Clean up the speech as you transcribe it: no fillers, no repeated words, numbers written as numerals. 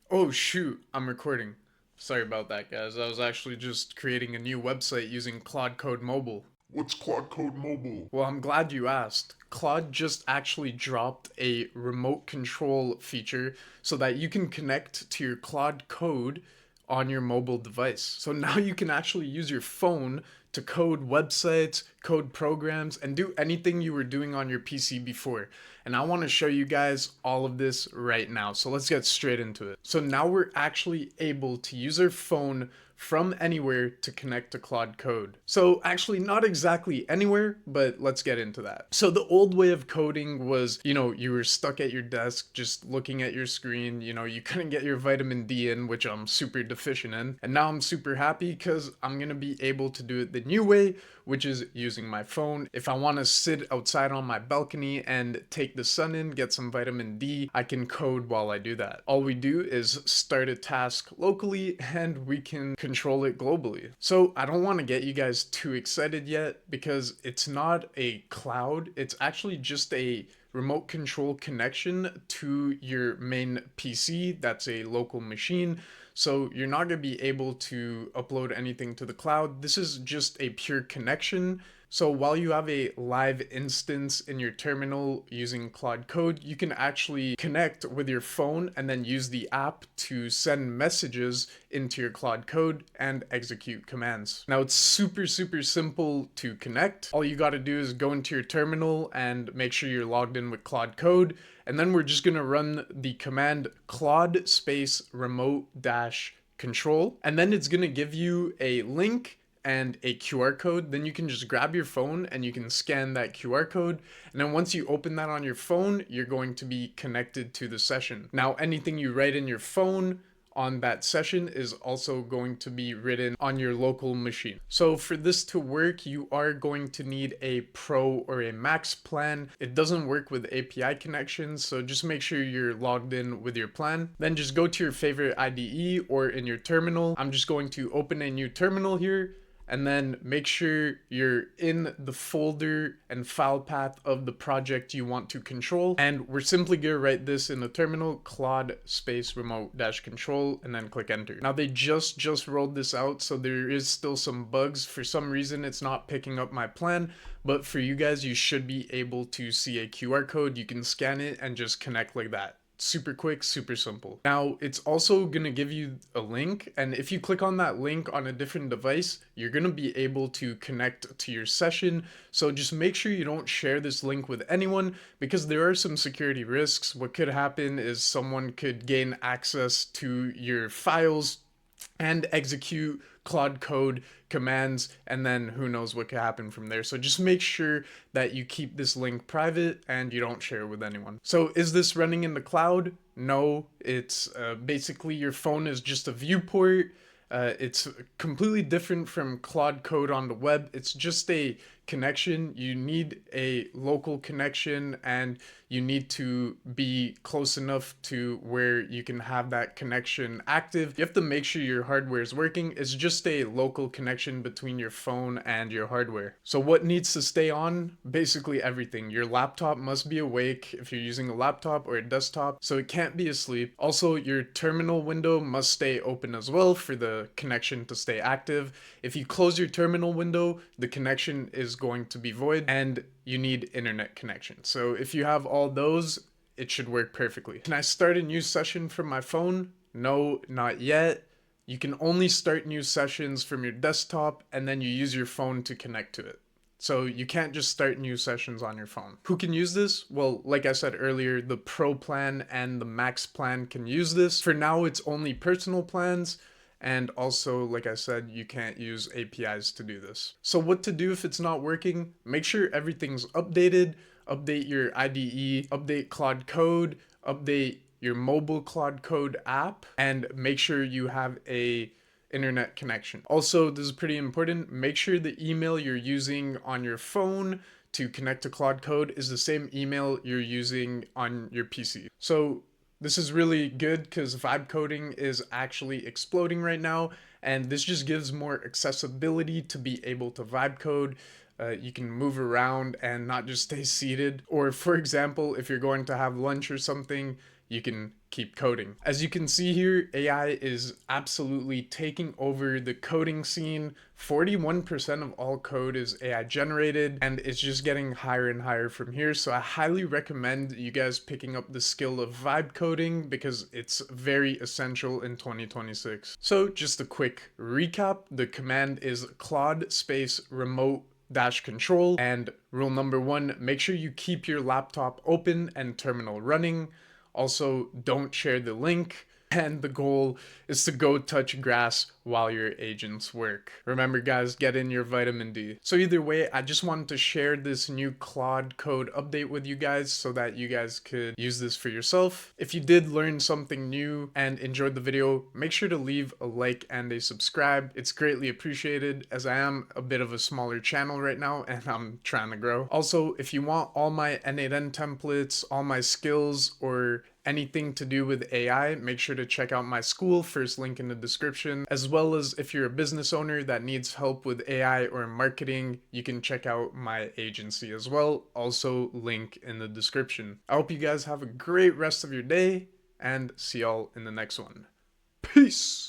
Oh shoot, I'm recording. Sorry about that, guys. I was actually just creating a new website using Claude Code Mobile. What's Claude Code Mobile? Well, I'm glad you asked. Claude just actually dropped a remote control feature so that you can connect to your Claude Code on your mobile device. So now you can actually use your phone to code websites, code programs, and do anything you were doing on your PC before. And I want to show you guys all of this right now. So let's get straight into it. So now we're actually able to use our phone from anywhere to connect to Claude Code. So actually not exactly anywhere, but let's get into that. So the old way of coding was, you were stuck at your desk just looking at your screen, you couldn't get your vitamin D in, which I'm super deficient in. And now I'm super happy because I'm gonna be able to do it the new way, which is using my phone. If I want to sit outside on my balcony and take the sun in, get some vitamin D, I can code while I do that. All we do is start a task locally and we can control it globally. So I don't want to get you guys too excited yet because it's not a cloud, it's actually just a remote control connection to your main PC. That's a local machine. So you're not going to be able to upload anything to the cloud. This is just a pure connection. So while you have a live instance in your terminal using Claude Code, you can actually connect with your phone and then use the app to send messages into your Claude Code and execute commands. Now it's super simple to connect. All you got to do is go into your terminal and make sure you're logged in with Claude Code. And then we're just going to run the command Claude space remote dash control. And then it's going to give you a link and a QR code. Then you can just grab your phone and you can scan that QR code. And then once you open that on your phone, you're going to be connected to the session. Now, anything you write in your phone on that session is also going to be written on your local machine. So for this to work, you are going to need a pro or a max plan. It doesn't work with API connections, so just make sure you're logged in with your plan. Then just go to your favorite IDE or in your terminal. I'm just going to open a new terminal here, and then make sure you're in the folder and file path of the project you want to control. And we're simply gonna write this in the terminal, Claude space remote dash control, and then click enter. Now they just rolled this out, so there is still some bugs. For some reason, it's not picking up my plan, but for you guys, you should be able to see a QR code. You can scan it and just connect like that. Super quick, super simple. Now, it's also gonna give you a link, and if you click on that link on a different device, you're gonna be able to connect to your session. So just make sure you don't share this link with anyone because there are some security risks. What could happen is someone could gain access to your files and execute Claude Code commands, and then who knows what could happen from there. So just make sure that you keep this link private and you don't share it with anyone. So is this running in the cloud? No, it's basically your phone is just a viewport. It's completely different from Claude Code on the web. It's just a connection. You need a local connection and you need to be close enough to where you can have that connection active. You have to make sure your hardware is working. It's just a local connection between your phone and your hardware. So what needs to stay on? Basically everything. Your laptop must be awake if you're using a laptop or a desktop, so it can't be asleep. Also, your terminal window must stay open as well for the connection to stay active. If you close your terminal window, the connection is going to be void, and you need internet connection. So if you have all those, it should work perfectly. Can I start a new session from my phone? No, not yet. You can only start new sessions from your desktop and then you use your phone to connect to it. So you can't just start new sessions on your phone. Who can use this? Well, like I said earlier, the Pro plan and the Max plan can use this. For now, it's only personal plans. And also, like I said, you can't use APIs to do this. So what to do if it's not working? Make sure everything's updated. Update your IDE, update Claude Code, update your mobile Claude Code app, and make sure you have a internet connection. Also, this is pretty important. Make sure the email you're using on your phone to connect to Claude Code is the same email you're using on your PC. So this is really good because vibe coding is actually exploding right now, and this just gives more accessibility to be able to vibe code. You can move around and not just stay seated. Or for example, if you're going to have lunch or something, you can keep coding. As you can see here, AI is absolutely taking over the coding scene. 41% of all code is AI generated, and it's just getting higher and higher from here. So I highly recommend you guys picking up the skill of vibe coding because it's very essential in 2026. So just a quick recap, the command is Claude space remote dash control, and rule number 1, make sure you keep your laptop open and terminal running. Also, don't share the link. And the goal is to go touch grass while your agents work. Remember guys, get in your vitamin D. So either way, I just wanted to share this new Claude Code update with you guys so that you guys could use this for yourself. If you did learn something new and enjoyed the video, make sure to leave a like and a subscribe. It's greatly appreciated as I am a bit of a smaller channel right now and I'm trying to grow. Also, if you want all my N8N templates, all my skills, or anything to do with AI, make sure to check out my school, first link in the description, as well as if you're a business owner that needs help with AI or marketing, you can check out my agency as well, also link in the description. I hope you guys have a great rest of your day and see y'all in the next one. Peace!